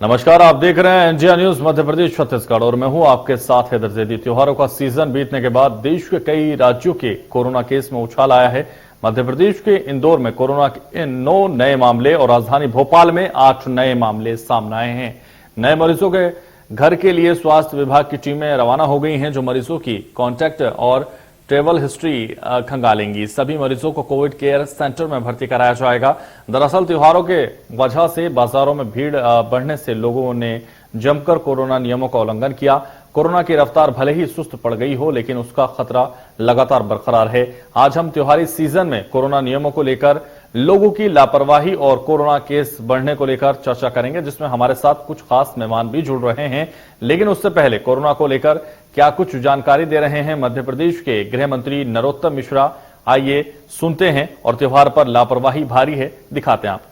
नमस्कार, आप देख रहे हैं इंडिया न्यूज मध्य प्रदेश छत्तीसगढ़ और मैं हूं आपके साथ हैदर जैदी। त्योहारों का सीजन बीतने के बाद देश के कई राज्यों के कोरोना केस में उछाल आया है। मध्य प्रदेश के इंदौर में कोरोना के 9 नए मामले और राजधानी भोपाल में 8 नए मामले सामने आए हैं। नए मरीजों के घर के लिए स्वास्थ्य विभाग की टीमें रवाना हो गई हैं, जो मरीजों की कॉन्टैक्ट और ट्रेवल हिस्ट्री खंगालेंगी। सभी मरीजों को कोविड केयर सेंटर में भर्ती कराया जाएगा। दरअसल त्योहारों के वजह से बाजारों में भीड़ बढ़ने से लोगों ने जमकर कोरोना नियमों का उल्लंघन किया। कोरोना की रफ्तार भले ही सुस्त पड़ गई हो, लेकिन उसका खतरा लगातार बरकरार है। आज हम त्योहारी सीजन में कोरोना नियमों को लेकर लोगों की लापरवाही और कोरोना केस बढ़ने को लेकर चर्चा करेंगे, जिसमें हमारे साथ कुछ खास मेहमान भी जुड़ रहे हैं। लेकिन उससे पहले कोरोना को लेकर क्या कुछ जानकारी दे रहे हैं मध्य प्रदेश के गृह मंत्री नरोत्तम मिश्रा। आइए सुनते हैं। और त्योहार पर लापरवाही भारी है, दिखाते हैं आपको।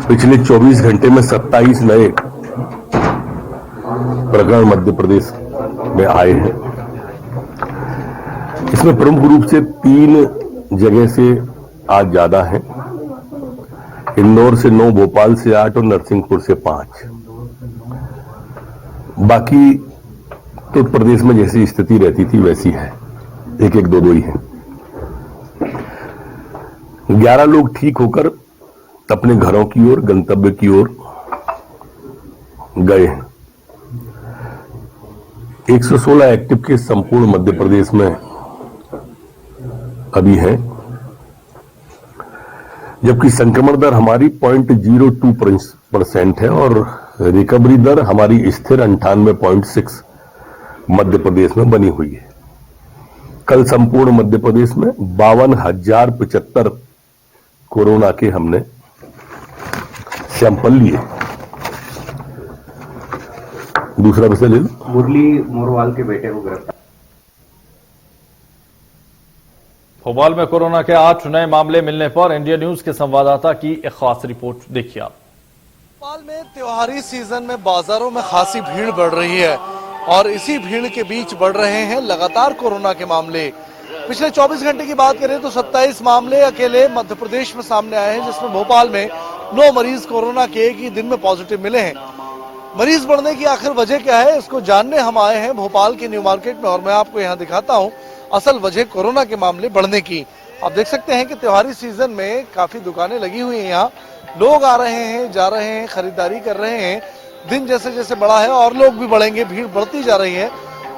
पिछले 24 घंटे में 27 नए प्रकरण मध्य प्रदेश में आए हैं। इसमें प्रमुख रूप से 3 जगह से आज ज्यादा है। इंदौर से 9, भोपाल से 8 और नरसिंहपुर से 5। बाकी तो प्रदेश में जैसी स्थिति रहती थी वैसी है, 1-1, 2-2 ही है। 11 लोग ठीक होकर अपने घरों की ओर, गंतव्य की ओर गए हैं। 116 एक्टिव केस संपूर्ण मध्य प्रदेश में अभी है, जबकि संक्रमण दर हमारी 0.02% है और रिकवरी दर हमारी स्थिर 98.6 मध्य प्रदेश में बनी हुई है। कल संपूर्ण मध्य प्रदेश में 52,075 कोरोना के हमने सैंपल लिए। दूसरा विषय ले लो। मुरली मोरवाल के बेटे को गिरफ्तार। भोपाल में कोरोना के 8 नए मामले मिलने पर इंडिया न्यूज के संवाददाता की एक खास रिपोर्ट देखिए आप। भोपाल में त्योहारी सीजन में बाजारों में खासी भीड़ बढ़ रही है और इसी भीड़ के बीच बढ़ रहे हैं लगातार कोरोना के मामले। पिछले 24 घंटे की बात करें तो 27 मामले अकेले मध्य प्रदेश में सामने आए हैं, जिसमें भोपाल में 9 मरीज कोरोना के एक ही दिन में पॉजिटिव मिले हैं। मरीज बढ़ने की आखिर वजह क्या है, इसको जानने हम आए हैं भोपाल के न्यू मार्केट में और मैं आपको यहाँ दिखाता हूँ असल वजह कोरोना के मामले बढ़ने की। आप देख सकते हैं कि त्योहारी सीजन में काफी दुकानें लगी हुई हैं, यहाँ लोग आ रहे हैं, जा रहे हैं, खरीदारी कर रहे हैं। दिन जैसे जैसे बढ़ा है और लोग भी बढ़ेंगे, भीड़ बढ़ती जा रही है।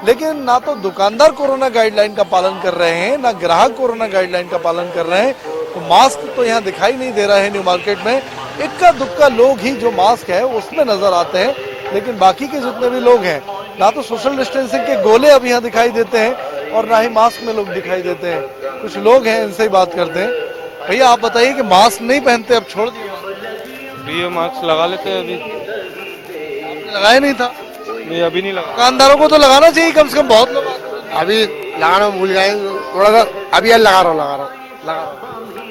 लेकिन ना तो दुकानदार कोरोना गाइडलाइन का पालन कर रहे हैं, ना ग्राहक कोरोना गाइडलाइन का पालन कर रहे हैं। तो मास्क तो यहाँ दिखाई नहीं दे रहा है न्यू मार्केट में। इक्का दुक्का लोग ही जो मास्क है उसमें नजर आते हैं, लेकिन बाकी के जितने भी लोग हैं ना तो सोशल डिस्टेंसिंग के गोले अब यहाँ दिखाई देते हैं और ना ही मास्क में लोग दिखाई देते हैं। कुछ लोग हैं, इनसे ही बात करते हैं। भैया आप बताइए कि मास्क नहीं पहनते, अब छोड़ दिए? मास्क लगा लेते हैं। अभी लगाया नहीं था? नहीं, अभी नहीं लगा। दुकानदारों को तो लगाना चाहिए कम से कम, बहुत लोग अभी लगाना भूल गए थोड़ा सा। अभी लगा रहा हूँ।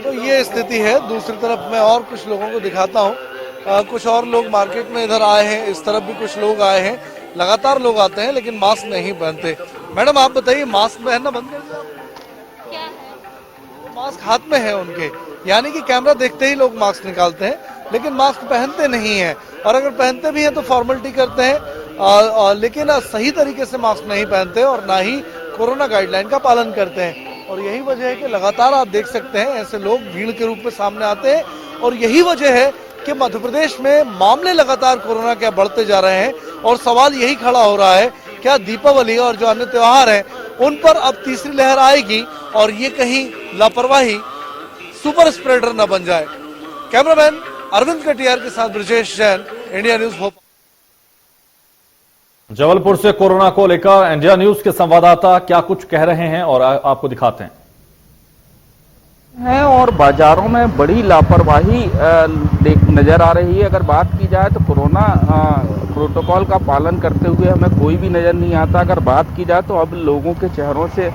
तो ये स्थिति है। दूसरी तरफ मैं और कुछ लोगों को दिखाता हूँ। कुछ और लोग मार्केट में इधर आए हैं, इस तरफ भी कुछ लोग आए हैं। लगातार लोग आते हैं लेकिन मास्क नहीं पहनते। मैडम आप बताइए, मास्क पहनना बंद कर दिया? क्या है? मास्क हाथ में है उनके, यानी कि कैमरा देखते ही लोग मास्क निकालते हैं, लेकिन मास्क पहनते नहीं हैं। और अगर पहनते भी हैं तो फॉर्मेलिटी करते हैं, लेकिन सही तरीके से मास्क नहीं पहनते और ना ही कोरोना गाइडलाइन का पालन करते हैं। और यही वजह है कि लगातार आप देख सकते हैं ऐसे लोग भीड़ के रूप में सामने आते हैं। और यही वजह है कि मध्य प्रदेश में मामले लगातार कोरोना के बढ़ते जा रहे हैं। और सवाल यही खड़ा हो रहा है, क्या दीपावली और जो अन्य त्योहार हैं उन पर अब तीसरी लहर आएगी और ये कहीं लापरवाही सुपर स्प्रेडर न बन जाए? कैमरामैन अरविंद कटियार के साथ ब्रजेश जैन, इंडिया न्यूज भोपाल। जबलपुर से कोरोना को लेकर इंडिया न्यूज के संवाददाता क्या कुछ कह रहे हैं और आपको दिखाते हैं। और बाजारों में बड़ी लापरवाही नजर आ रही है। अगर बात की जाए तो कोरोना प्रोटोकॉल का पालन करते हुए हमें कोई भी नजर नहीं आता। अगर बात की जाए तो अब लोगों के चेहरों से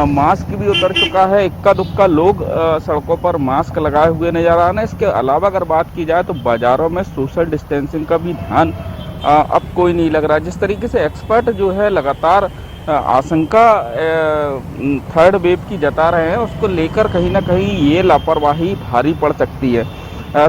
मास्क भी उतर चुका है। इक्का दुक्का लोग सड़कों पर मास्क लगाए हुए नजर आ रहे हैं। इसके अलावा अगर बात की जाए तो बाजारों में सोशल डिस्टेंसिंग का भी ध्यान अब कोई नहीं लग रहा। जिस तरीके से एक्सपर्ट जो है लगातार आशंका थर्ड वेव की जता रहे हैं, उसको लेकर कहीं ना कहीं ये लापरवाही भारी पड़ सकती है।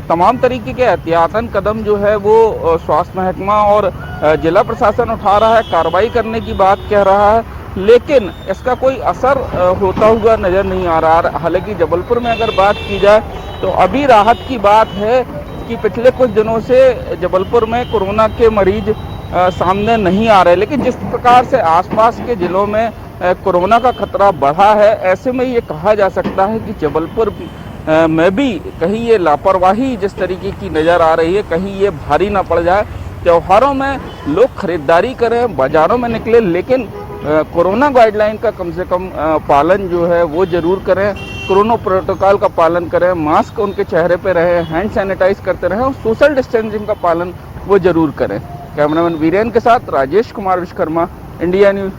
तमाम तरीके के एहतियातन कदम जो है वो स्वास्थ्य महकमा और जिला प्रशासन उठा रहा है, कार्रवाई करने की बात कह रहा है, लेकिन इसका कोई असर होता हुआ नज़र नहीं आ रहा। हालांकि जबलपुर में अगर बात की जाए तो अभी राहत की बात है कि पिछले कुछ दिनों से जबलपुर में कोरोना के मरीज सामने नहीं आ रहे, लेकिन जिस प्रकार से आसपास के जिलों में कोरोना का खतरा बढ़ा है, ऐसे में ये कहा जा सकता है कि जबलपुर में भी कहीं ये लापरवाही जिस तरीके की नज़र आ रही है, कहीं ये भारी ना पड़ जाए। त्योहारों में लोग खरीदारी करें, बाज़ारों में निकले, लेकिन कोरोना गाइडलाइन का कम से कम पालन जो है वो ज़रूर करें, कोरोना प्रोटोकॉल का पालन करें, मास्क उनके चेहरे पे रहे, हैंड सैनिटाइज करते रहें और सोशल डिस्टेंसिंग का पालन वो ज़रूर करें। कैमरामैन वीरेन के साथ राजेश कुमार विश्वकर्मा, इंडिया न्यूज़।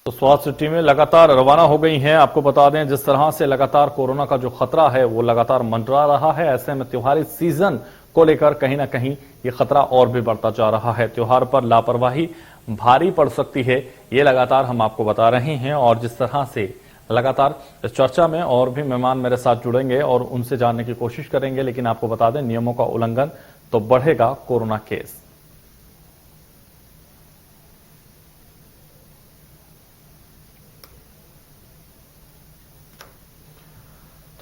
तो स्वास्थ्य टीमें लगातार रवाना हो गई हैं। आपको बता दें, जिस तरह से लगातार कोरोना का जो खतरा है वो लगातार मंडरा रहा है, ऐसे में त्योहारी सीजन को लेकर कहीं ना कहीं ये खतरा और भी बढ़ता जा रहा है। त्योहार पर लापरवाही भारी पड़ सकती है, ये लगातार हम आपको बता रहे हैं। और जिस तरह से लगातार इस चर्चा में और भी मेहमान मेरे साथ जुड़ेंगे और उनसे जानने की कोशिश करेंगे, लेकिन आपको बता दें, नियमों का उल्लंघन तो बढ़ेगा कोरोना केस।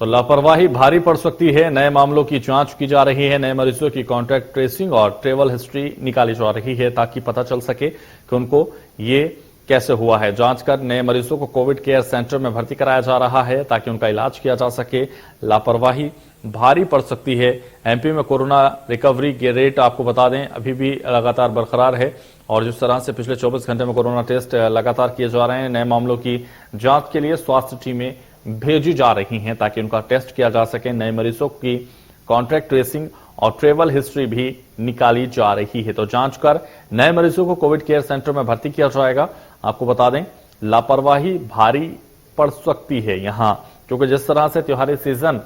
तो लापरवाही भारी पड़ सकती है। नए मामलों की जांच की जा रही है, नए मरीजों की कॉन्टैक्ट ट्रेसिंग और ट्रेवल हिस्ट्री निकाली जा रही है ताकि पता चल सके कि उनको ये कैसे हुआ है। जांच कर नए मरीजों को कोविड केयर सेंटर में भर्ती कराया जा रहा है ताकि उनका इलाज किया जा सके। लापरवाही भारी पड़ सकती है। एमपी में कोरोना रिकवरी के रेट आपको बता दें अभी भी लगातार बरकरार है और जिस तरह से पिछले 24 घंटे में कोरोना टेस्ट लगातार किए जा रहे हैं, नए मामलों की जांच के लिए स्वास्थ्य टीमें भेजी जा रही हैं ताकि उनका टेस्ट किया जा सके। नए मरीजों की कॉन्टैक्ट ट्रेसिंग और ट्रेवल हिस्ट्री भी निकाली जा रही है। तो जांच कर नए मरीजों को कोविड केयर सेंटर में भर्ती किया जाएगा। आपको बता दें, लापरवाही भारी पड़ सकती है यहां, क्योंकि जिस तरह से त्योहारी सीजन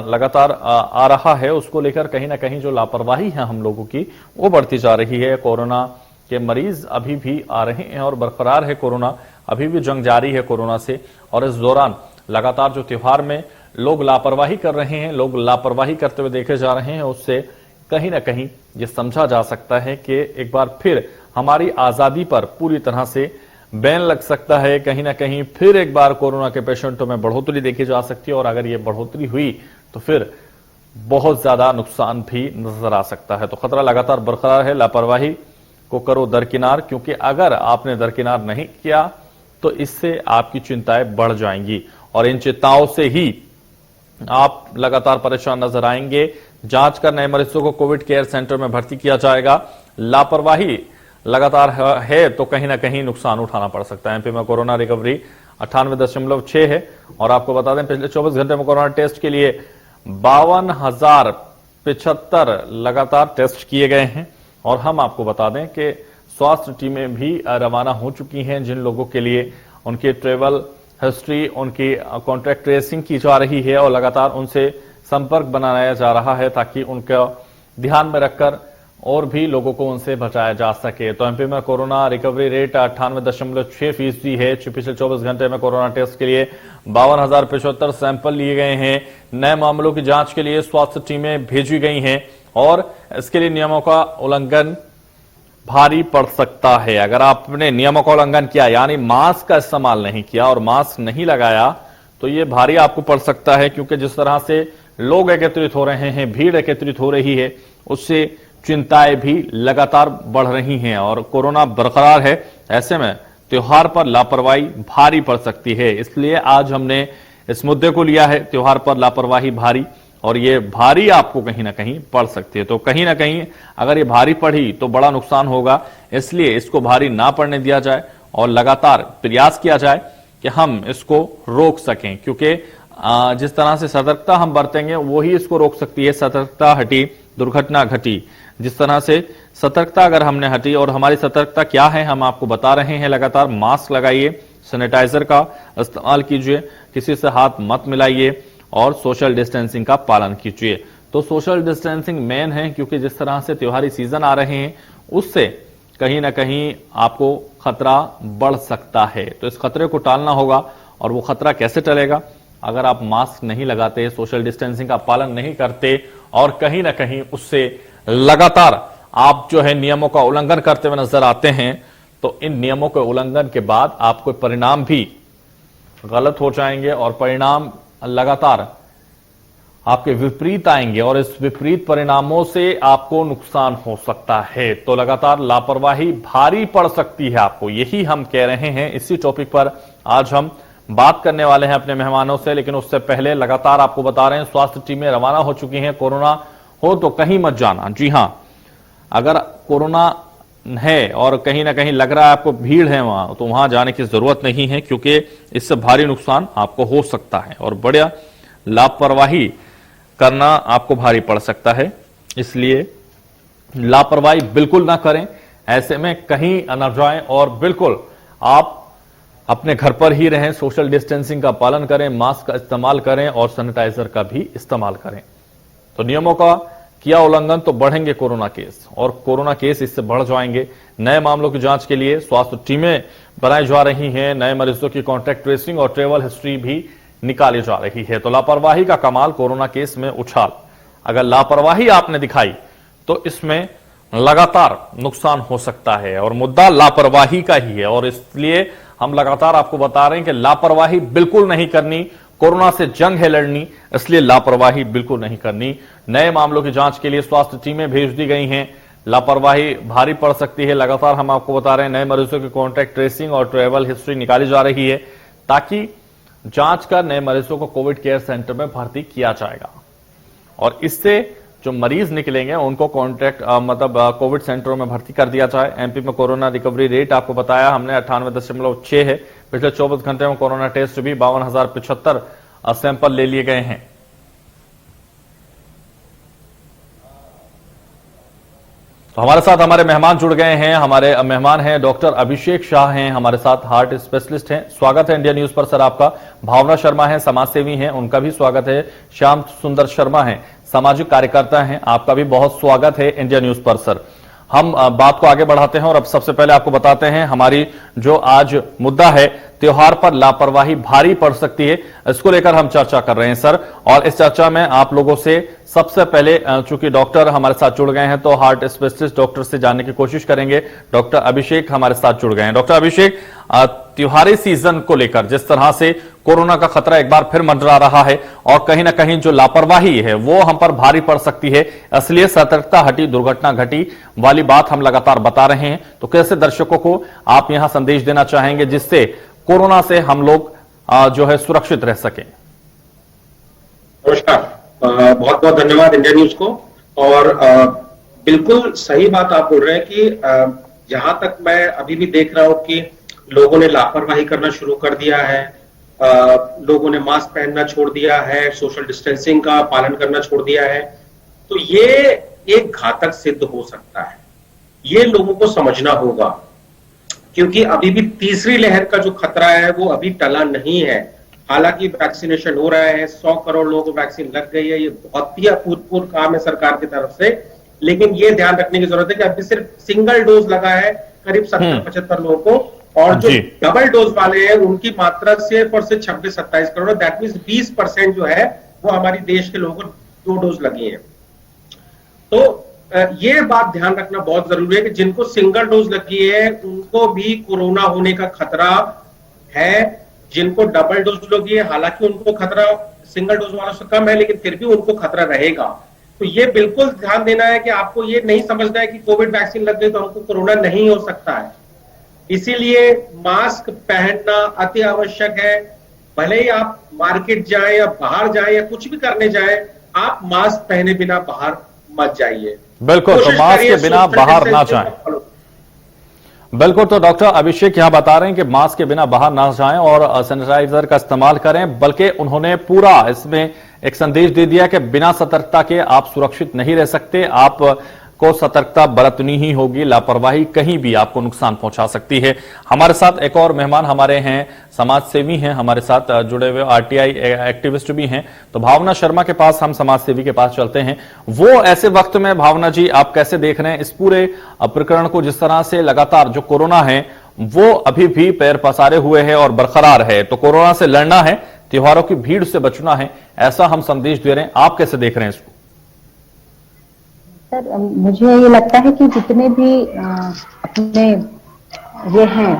लगातार आ रहा है, उसको लेकर कहीं ना कहीं जो लापरवाही है हम लोगों की वो बढ़ती जा रही है। कोरोना के मरीज अभी भी आ रहे हैं और बरकरार है कोरोना, अभी भी जंग जारी है कोरोना से। और इस दौरान लगातार जो त्योहार में लोग लापरवाही कर रहे हैं, लोग लापरवाही करते हुए देखे जा रहे हैं, उससे कहीं ना कहीं ये समझा जा सकता है कि एक बार फिर हमारी आजादी पर पूरी तरह से बैन लग सकता है। कहीं ना कहीं फिर एक बार कोरोना के पेशेंटों में बढ़ोतरी देखी जा सकती है और अगर ये बढ़ोतरी हुई तो फिर बहुत ज्यादा नुकसान भी नजर आ सकता है। तो खतरा लगातार बरकरार है। लापरवाही को करो दरकिनार, क्योंकि अगर आपने दरकिनार नहीं किया तो इससे आपकी चिंताएं बढ़ जाएंगी और इन चिंताओं से ही आप लगातार परेशान नजर आएंगे। जांच कर नए मरीजों को कोविड केयर सेंटर में भर्ती किया जाएगा। लापरवाही लगातार है तो कहीं ना कहीं नुकसान उठाना पड़ सकता है। एमपी में कोरोना रिकवरी 98.6 है और आपको बता दें, पिछले 24 घंटे में कोरोना टेस्ट के लिए 52,075 लगातार टेस्ट किए गए हैं। और हम आपको बता दें कि स्वास्थ्य टीमें भी रवाना हो चुकी हैं, जिन लोगों के लिए उनकी ट्रेवल हिस्ट्री, उनकी कॉन्टैक्ट ट्रेसिंग की जा रही है और लगातार उनसे संपर्क बनाया जा रहा है ताकि उनका ध्यान में रखकर और भी लोगों को उनसे बचाया जा सके। तो एमपी में कोरोना रिकवरी रेट 98.6% है। पिछले 24 घंटे में कोरोना टेस्ट के लिए 52,075 सैंपल लिए गए हैं। नए मामलों की जांच के लिए स्वास्थ्य टीमें भेजी गई हैं और इसके लिए नियमों का उल्लंघन भारी पड़ सकता है। अगर आपने नियमों का उल्लंघन किया, यानी मास्क का इस्तेमाल नहीं किया और मास्क नहीं लगाया, तो ये भारी आपको पड़ सकता है, क्योंकि जिस तरह से लोग एकत्रित हो रहे हैं, भीड़ एकत्रित हो रही है, उससे चिंताएं भी लगातार बढ़ रही हैं और कोरोना बरकरार है। ऐसे में त्योहार पर लापरवाही भारी पड़ सकती है। इसलिए आज हमने इस मुद्दे को लिया है, त्योहार पर लापरवाही भारी, और ये भारी आपको कहीं ना कहीं पड़ सकती है। तो कहीं ना कहीं अगर ये भारी पड़ी तो बड़ा नुकसान होगा, इसलिए इसको भारी ना पड़ने दिया जाए और लगातार प्रयास किया जाए कि हम इसको रोक सकें, क्योंकि जिस तरह से सतर्कता हम बरतेंगे वही इसको रोक सकती है। सतर्कता हटी दुर्घटना घटी। जिस तरह से सतर्कता अगर हमने हटी, और हमारी सतर्कता क्या है हम आपको बता रहे हैं लगातार। मास्क लगाइए, सैनिटाइजर का इस्तेमाल कीजिए, किसी से हाथ मत मिलाइए और सोशल डिस्टेंसिंग का पालन कीजिए। तो सोशल डिस्टेंसिंग मेन है, क्योंकि जिस तरह से त्योहारी सीजन आ रहे हैं उससे कहीं ना कहीं आपको खतरा बढ़ सकता है। तो इस खतरे को टालना होगा, और वो खतरा कैसे टलेगा अगर आप मास्क नहीं लगाते, सोशल डिस्टेंसिंग का पालन नहीं करते और कहीं ना कहीं उससे लगातार आप जो है नियमों का उल्लंघन करते हुए नजर आते हैं, तो इन नियमों के उल्लंघन के बाद आपको परिणाम भी गलत हो जाएंगे और परिणाम लगातार आपके विपरीत आएंगे और इस विपरीत परिणामों से आपको नुकसान हो सकता है। तो लगातार लापरवाही भारी पड़ सकती है आपको, यही हम कह रहे हैं। इसी टॉपिक पर आज हम बात करने वाले हैं अपने मेहमानों से, लेकिन उससे पहले लगातार आपको बता रहे हैं स्वास्थ्य टीमें रवाना हो चुकी हैं। कोरोना हो तो कहीं मत जाना। जी हां, अगर कोरोना है और कहीं ना कहीं लग रहा है आपको भीड़ है वहां, तो वहां जाने की जरूरत नहीं है, क्योंकि इससे भारी नुकसान आपको हो सकता है और बड़ा लापरवाही करना आपको भारी पड़ सकता है। इसलिए लापरवाही बिल्कुल ना करें, ऐसे में कहीं न जाएं और बिल्कुल आप अपने घर पर ही रहें, सोशल डिस्टेंसिंग का पालन करें, मास्क का इस्तेमाल करें और सैनिटाइजर का भी इस्तेमाल करें। तो नियमों का किया उल्लंघन तो बढ़ेंगे कोरोना केस और कोरोना केस इससे बढ़ जाएंगे। नए मामलों की जांच के लिए स्वास्थ्य टीमें बनाई जा रही हैं, नए मरीजों की कॉन्टैक्ट ट्रेसिंग और ट्रेवल हिस्ट्री भी निकाली जा रही है। तो लापरवाही का कमाल, कोरोना केस में उछाल। अगर लापरवाही आपने दिखाई तो इसमें लगातार नुकसान हो सकता है और मुद्दा लापरवाही का ही है और इसलिए हम लगातार आपको बता रहे हैं कि लापरवाही बिल्कुल नहीं करनी। कोरोना से जंग है लड़नी, इसलिए लापरवाही बिल्कुल नहीं करनी। नए मामलों की जांच के लिए स्वास्थ्य टीमें भेज दी गई हैं। लापरवाही भारी पड़ सकती है। लगातार हम आपको बता रहे हैं नए मरीजों की कॉन्टैक्ट ट्रेसिंग और ट्रेवल हिस्ट्री निकाली जा रही है, ताकि जांच कर नए मरीजों को कोविड केयर सेंटर में भर्ती किया जाएगा और इससे जो मरीज निकलेंगे उनको कॉन्टैक्ट कोविड सेंटरों में भर्ती कर दिया जाए। एमपी में कोरोना रिकवरी रेट आपको बताया हमने 98.6 है। पिछले 24 घंटे में कोरोना टेस्ट भी 52,075 सैंपल ले लिए गए हैं। तो हमारे साथ हमारे मेहमान जुड़ गए हैं। हमारे मेहमान हैं डॉक्टर अभिषेक शाह हैं, हमारे साथ हार्ट स्पेशलिस्ट हैं। स्वागत है इंडिया न्यूज पर सर आपका। भावना शर्मा हैं, समाजसेवी हैं, उनका भी स्वागत है। श्याम सुंदर शर्मा हैं, सामाजिक कार्यकर्ता हैं, आपका भी बहुत स्वागत है इंडिया न्यूज पर सर। हम बात को आगे बढ़ाते हैं और अब सबसे पहले आपको बताते हैं हमारी जो आज मुद्दा है, त्योहार पर लापरवाही भारी पड़ सकती है, इसको लेकर हम चर्चा कर रहे हैं सर। और इस चर्चा में आप लोगों से सबसे पहले चूंकि डॉक्टर हमारे साथ जुड़ गए हैं तो हार्ट स्पेशलिस्ट डॉक्टर से जानने की कोशिश करेंगे। डॉक्टर अभिषेक हमारे साथ जुड़ गए हैं। डॉक्टर अभिषेक, त्योहारी सीजन को लेकर जिस तरह से कोरोना का खतरा एक बार फिर मंडरा रहा है और कहीं ना कहीं जो लापरवाही है वो हम पर भारी पड़ सकती है, इसलिए सतर्कता हटी दुर्घटना घटी वाली बात हम लगातार बता रहे हैं। तो कैसे दर्शकों को आप यहां संदेश देना चाहेंगे जिससे कोरोना से हम लोग जो है सुरक्षित रह सके? नमस्कार, बहुत बहुत धन्यवाद इंडिया न्यूज को। और बिल्कुल सही बात आप बोल रहे हैं कि जहां तक मैं अभी भी देख रहा हूं कि लोगों ने लापरवाही करना शुरू कर दिया है, लोगों ने मास्क पहनना छोड़ दिया है, सोशल डिस्टेंसिंग का पालन करना छोड़ दिया है, तो ये एक घातक सिद्ध हो सकता है। ये लोगों को समझना होगा, क्योंकि अभी भी तीसरी लहर का जो खतरा है वो अभी टला नहीं है। हालांकि वैक्सीनेशन हो रहा है, 100 करोड़ लोगों को वैक्सीन लग गई है, ये बहुत ही अभूतपूर्व काम है सरकार की तरफ से। लेकिन ये ध्यान रखने की जरूरत है कि अभी सिर्फ सिंगल डोज लगा है करीब 70-75 लोगों को, और जो डबल डोज वाले हैं उनकी मात्रा सिर्फ और सिर्फ 26-27 करोड़, दैट मीन्स 20% जो है वो हमारी देश के लोगों को 2 डोज लगी है। तो ये बात ध्यान रखना बहुत जरूरी है कि जिनको सिंगल डोज लगी है उनको भी कोरोना होने का खतरा है। जिनको डबल डोज लगी है हालांकि उनको खतरा सिंगल डोज वालों से कम है, लेकिन फिर भी उनको खतरा रहेगा। तो ये बिल्कुल ध्यान देना है कि आपको ये नहीं समझना है कि कोविड वैक्सीन लग गई तो हमको कोरोना नहीं हो सकता है। इसीलिए मास्क पहनना अति आवश्यक है। भले ही आप मार्केट जाएं या बाहर जाएं या कुछ भी करने जाएं, आप मास्क पहने बिना बाहर मत जाइए। बिल्कुल, तो मास्क के बिना बाहर ना जाएं। बिल्कुल, तो डॉक्टर अभिषेक यहां बता रहे हैं कि मास्क के बिना बाहर ना जाएं और सैनिटाइजर का इस्तेमाल करें, बल्कि उन्होंने पूरा इसमें एक संदेश दे दिया कि बिना सतर्कता के आप सुरक्षित नहीं रह सकते, आप को सतर्कता बरतनी ही होगी, लापरवाही कहीं भी आपको नुकसान पहुंचा सकती है। हमारे साथ एक और मेहमान हमारे हैं, समाज सेवी हैं, हमारे साथ जुड़े हुए आरटीआई एक्टिविस्ट भी हैं। तो भावना शर्मा के पास हम समाज सेवी के पास चलते हैं। वो ऐसे वक्त में भावना जी आप कैसे देख रहे हैं इस पूरे प्रकरण को, जिस तरह से लगातार जो कोरोना है वो अभी भी पैर पसारे हुए है और बरकरार है, तो कोरोना से लड़ना है, त्योहारों की भीड़ से बचना है, ऐसा हम संदेश दे रहे हैं। आप कैसे देख रहे हैं इसको? सर, मुझे ये लगता है कि जितने भी अपने ये हैं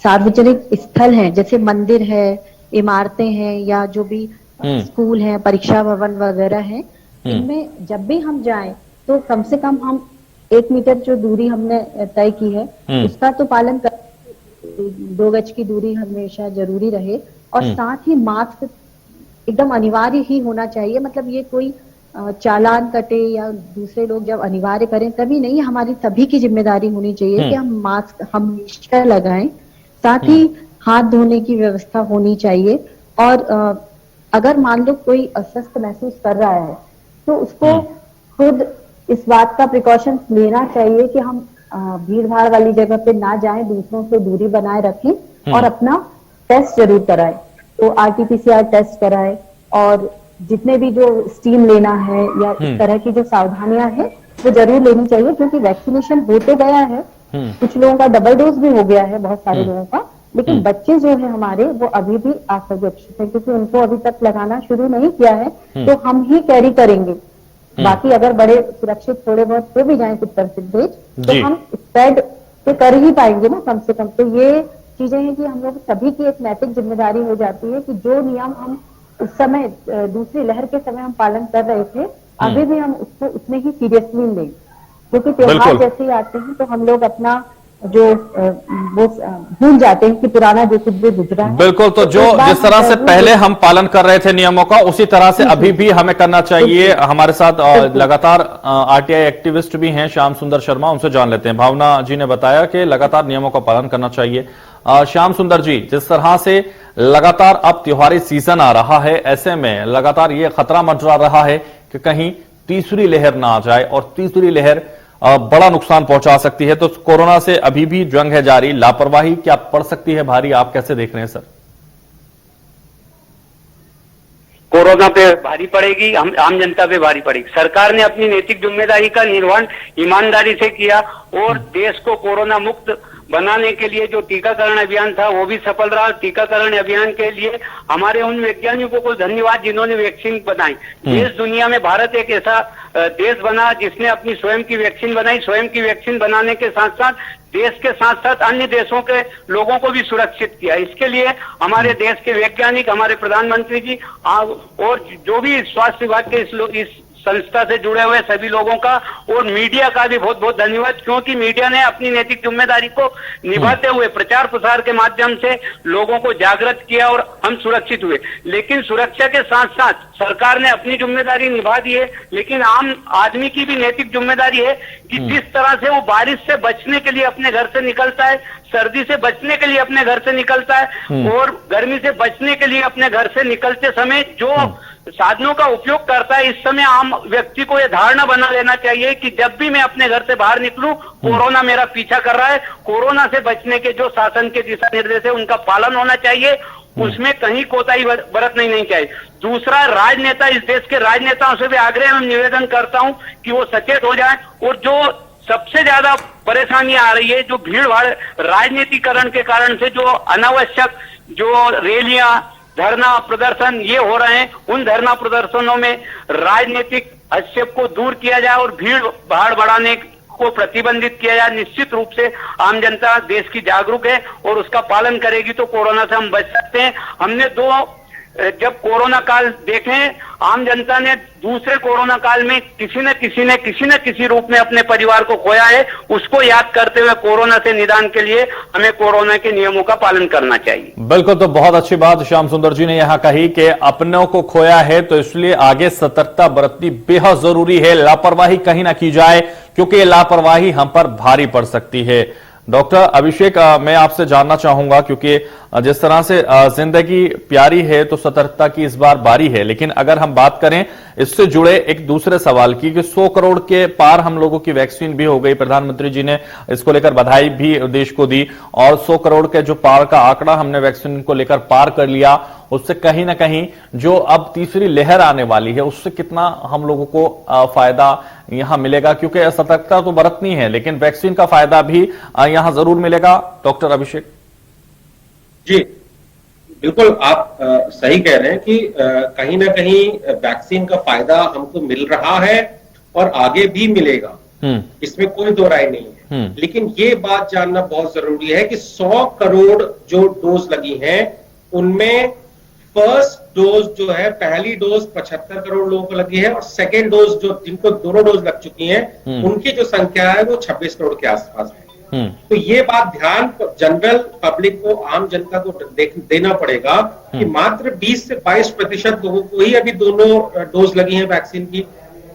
सार्वजनिक स्थल हैं, जैसे मंदिर है, इमारतें हैं, या जो भी स्कूल हैं, परीक्षा भवन वगैरह हैं, इनमें जब भी हम जाएं तो कम से कम हम 1 मीटर जो दूरी हमने तय की है उसका तो पालन कर, 2 गज की दूरी हमेशा जरूरी रहे, और साथ ही मास्क एकदम अनिवार्य ही होना चाहिए। मतलब ये कोई चालान कटे या दूसरे लोग जब अनिवार्य करें तभी नहीं, हमारी सभी की जिम्मेदारी होनी चाहिए कि हम मास्क हमेशा लगाएं। साथ ही हाथ धोने की व्यवस्था होनी चाहिए, और अगर मान लो कोई अस्वस्थ महसूस कर रहा है तो उसको खुद इस बात का प्रिकॉशन लेना चाहिए कि हम भीड़ भाड़ वाली जगह पे ना जाएं, दूसरों से दूरी बनाए रखें और अपना टेस्ट जरूर कराएं। तो RT-PCR टेस्ट कराएं, और जितने भी जो स्टीम लेना है या इस तरह की जो सावधानियां हैं वो जरूर लेनी चाहिए, क्योंकि वैक्सीनेशन हो तो गया है, कुछ लोगों का डबल डोज भी हो गया है, बहुत सारे लोगों का, लेकिन बच्चे जो है हमारे वो अभी भी असुरक्षित है, क्योंकि उनको अभी तक लगाना शुरू नहीं किया है, तो हम ही कैरी करेंगे। बाकी अगर बड़े सुरक्षित थोड़े बहुत हो भी जाए कुछ परसेंटेज, तो हम स्प्रेड तो कर ही पाएंगे ना कम से कम। तो ये चीजें हैं कि हम लोग सभी की एक नैतिक जिम्मेदारी हो जाती है कि जो नियम हम उस समय दूसरी लहर के समय हम पालन कर रहे थे, अभी भी हम उसको उतने ही सीरियसली लें, क्योंकि त्योहार जैसे ही आते हैं तो हम लोग अपना जो वो भूल जाते हैं कि पुराना जो कुछ भी गुजरा है। बिल्कुल, तो जो जिस तरह से पहले हम पालन कर रहे थे नियमों का, उसी तरह से अभी भी हमें करना चाहिए। हमारे साथ लगातार RTI एक्टिविस्ट भी हैं, श्याम सुंदर शर्मा, उनसे जान लेते हैं। भावना जी ने बताया कि लगातार नियमों का पालन करना चाहिए। श्याम सुंदर जी, जिस तरह से लगातार अब त्योहारी सीजन आ रहा है, ऐसे में लगातार ये खतरा मंडरा रहा है कि कहीं तीसरी लहर ना आ जाए, और तीसरी लहर बड़ा नुकसान पहुंचा सकती है। तो कोरोना से अभी भी जंग है जारी, लापरवाही क्या पड़ सकती है भारी? आप कैसे देख रहे हैं सर? कोरोना पे भारी पड़ेगी, हम आम जनता पे भारी पड़ेगी। सरकार ने अपनी नैतिक जिम्मेदारी का निर्वहन ईमानदारी से किया, और देश को कोरोना मुक्त बनाने के लिए जो टीकाकरण अभियान था वो भी सफल रहा। टीकाकरण अभियान के लिए हमारे उन वैज्ञानिकों को धन्यवाद जिन्होंने वैक्सीन बनाई। देश दुनिया में भारत एक ऐसा देश बना जिसने अपनी स्वयं की वैक्सीन बनाई। स्वयं की वैक्सीन बनाने के साथ साथ देश के साथ साथ अन्य देशों के लोगों को भी सुरक्षित किया। इसके लिए हमारे देश के वैज्ञानिक, हमारे प्रधानमंत्री जी और जो भी स्वास्थ्य विभाग के इस संस्था से जुड़े हुए सभी लोगों का और मीडिया का भी बहुत बहुत धन्यवाद, क्योंकि मीडिया ने अपनी नैतिक जिम्मेदारी को निभाते हुए प्रचार प्रसार के माध्यम से लोगों को जागृत किया और हम सुरक्षित हुए। लेकिन सुरक्षा के साथ साथ सरकार ने अपनी जिम्मेदारी निभा दी है, लेकिन आम आदमी की भी नैतिक जिम्मेदारी है कि जिस तरह से वो बारिश से बचने के लिए अपने घर से निकलता है, सर्दी से बचने के लिए अपने घर से निकलता है, और गर्मी से बचने के लिए अपने घर से निकलते समय जो साधनों का उपयोग करता है, इस समय आम व्यक्ति को यह धारणा बना लेना चाहिए कि जब भी मैं अपने घर से बाहर निकलूं, कोरोना मेरा पीछा कर रहा है। कोरोना से बचने के जो शासन के दिशा निर्देश है उनका पालन होना चाहिए, उसमें कहीं कोताही बरतनी नहीं चाहिए। दूसरा, राजनेता, इस देश के राजनेताओं से भी आग्रह एवं निवेदन करता हूं कि वो सचेत हो जाएं, और जो सबसे ज्यादा परेशानी आ रही है, जो भीड़ भाड़ राजनीतिकरण के कारण से जो अनावश्यक जो रैलियां, धरना प्रदर्शन ये हो रहे हैं, उन धरना प्रदर्शनों में राजनीतिक हस्तक्षेप को दूर किया जाए और भीड़ भाड़ बढ़ाने को प्रतिबंधित किया जाए। निश्चित रूप से आम जनता देश की जागरूक है और उसका पालन करेगी तो कोरोना से हम बच सकते हैं। हमने जब कोरोना काल देखें, आम जनता ने दूसरे कोरोना काल में किसी न किसी रूप में अपने परिवार को खोया है। उसको याद करते हुए कोरोना से निदान के लिए हमें कोरोना के नियमों का पालन करना चाहिए। बिल्कुल, तो बहुत अच्छी बात श्याम सुंदर जी ने यहां कही कि अपनों को खोया है तो इसलिए आगे सतर्कता बरतनी बेहद जरूरी है। लापरवाही कहीं ना की जाए, क्योंकि ये लापरवाही हम पर भारी पड़ सकती है। डॉक्टर अभिषेक, मैं आपसे जानना चाहूंगा, क्योंकि जिस तरह से जिंदगी प्यारी है तो सतर्कता की इस बार बारी है, लेकिन अगर हम बात करें इससे जुड़े एक दूसरे सवाल की कि 100 करोड़ के पार हम लोगों की वैक्सीन भी हो गई, प्रधानमंत्री जी ने इसको लेकर बधाई भी देश को दी, और 100 करोड़ के जो पार का आंकड़ा हमने वैक्सीन को लेकर पार कर लिया, उससे कहीं ना कहीं जो अब तीसरी लहर आने वाली है उससे कितना हम लोगों को फायदा यहां मिलेगा, क्योंकि सतर्कता तो बरतनी है लेकिन वैक्सीन का फायदा भी यहां जरूर मिलेगा। डॉक्टर अभिषेक जी बिल्कुल आप सही कह रहे हैं कि कहीं ना कहीं वैक्सीन का फायदा हमको मिल रहा है और आगे भी मिलेगा, इसमें कोई दो राय नहीं है। लेकिन ये बात जानना बहुत जरूरी है कि 100 करोड़ जो डोज लगी हैं उनमें फर्स्ट डोज जो है, पहली डोज 75 करोड़ लोगों को लगी है और सेकेंड डोज जो जिनको दोनों डोज लग चुकी हैं उनकी जो संख्या है वो 26 करोड़ के आसपास है। तो ये बात ध्यान जनरल पब्लिक को, आम जनता को देना पड़ेगा कि मात्र 20 से 22% लोगों को ही अभी दोनों डोज लगी हैं वैक्सीन की।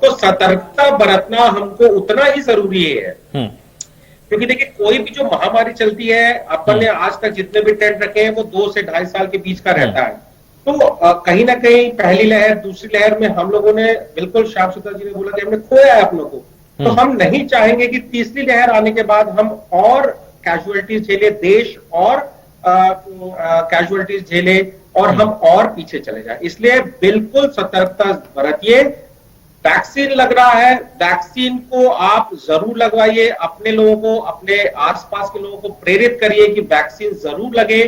तो सतर्कता बरतना हमको उतना ही जरूरी है, क्योंकि देखिए कोई भी जो महामारी चलती है, अपन ने आज तक जितने भी टेंट रखे हैं वो 2 से 2.5 साल के बीच का रहता है। तो कहीं ना कहीं पहली लहर, दूसरी लहर में हम लोगों ने, बिल्कुल श्याम सुंदर जी ने बोला कि हमने खोया है अपनों को, तो हम नहीं चाहेंगे कि तीसरी लहर आने के बाद हम और कैजुअलिटीज झेले, देश और कैजुअलिटीज झेले और हम और पीछे चले जाए। इसलिए बिल्कुल सतर्कता बरतिए। वैक्सीन लग रहा है, वैक्सीन को आप जरूर लगवाइए, अपने लोगों को, अपने आसपास के लोगों को प्रेरित करिए कि वैक्सीन जरूर लगे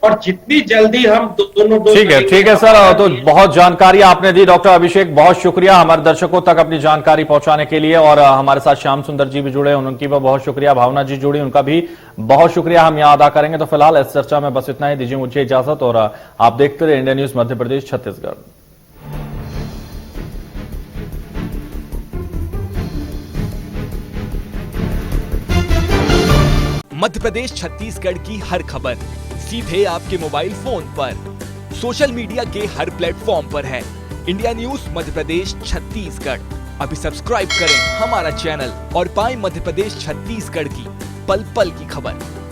और जितनी जल्दी हम दोनों डोज। ठीक है सर, तो बहुत जानकारी आपने दी डॉक्टर अभिषेक, बहुत शुक्रिया हमारे दर्शकों तक अपनी जानकारी पहुंचाने के लिए। और हमारे साथ श्याम सुंदर जी भी जुड़े, उनकी भी बहुत शुक्रिया, भावना जी जुड़ी, उनका भी बहुत शुक्रिया हम यहाँ अदा करेंगे। तो फिलहाल इस चर्चा में बस इतना ही, दीजिए मुझे इजाजत और आप देखते रहे इंडिया न्यूज मध्य प्रदेश छत्तीसगढ़। मध्य प्रदेश छत्तीसगढ़ की हर खबर सीधे आपके मोबाइल फोन पर, सोशल मीडिया के हर प्लेटफॉर्म पर है। इंडिया न्यूज मध्य प्रदेश छत्तीसगढ़, अभी सब्सक्राइब करें हमारा चैनल और पाएं मध्य प्रदेश छत्तीसगढ़ की पल पल की खबर।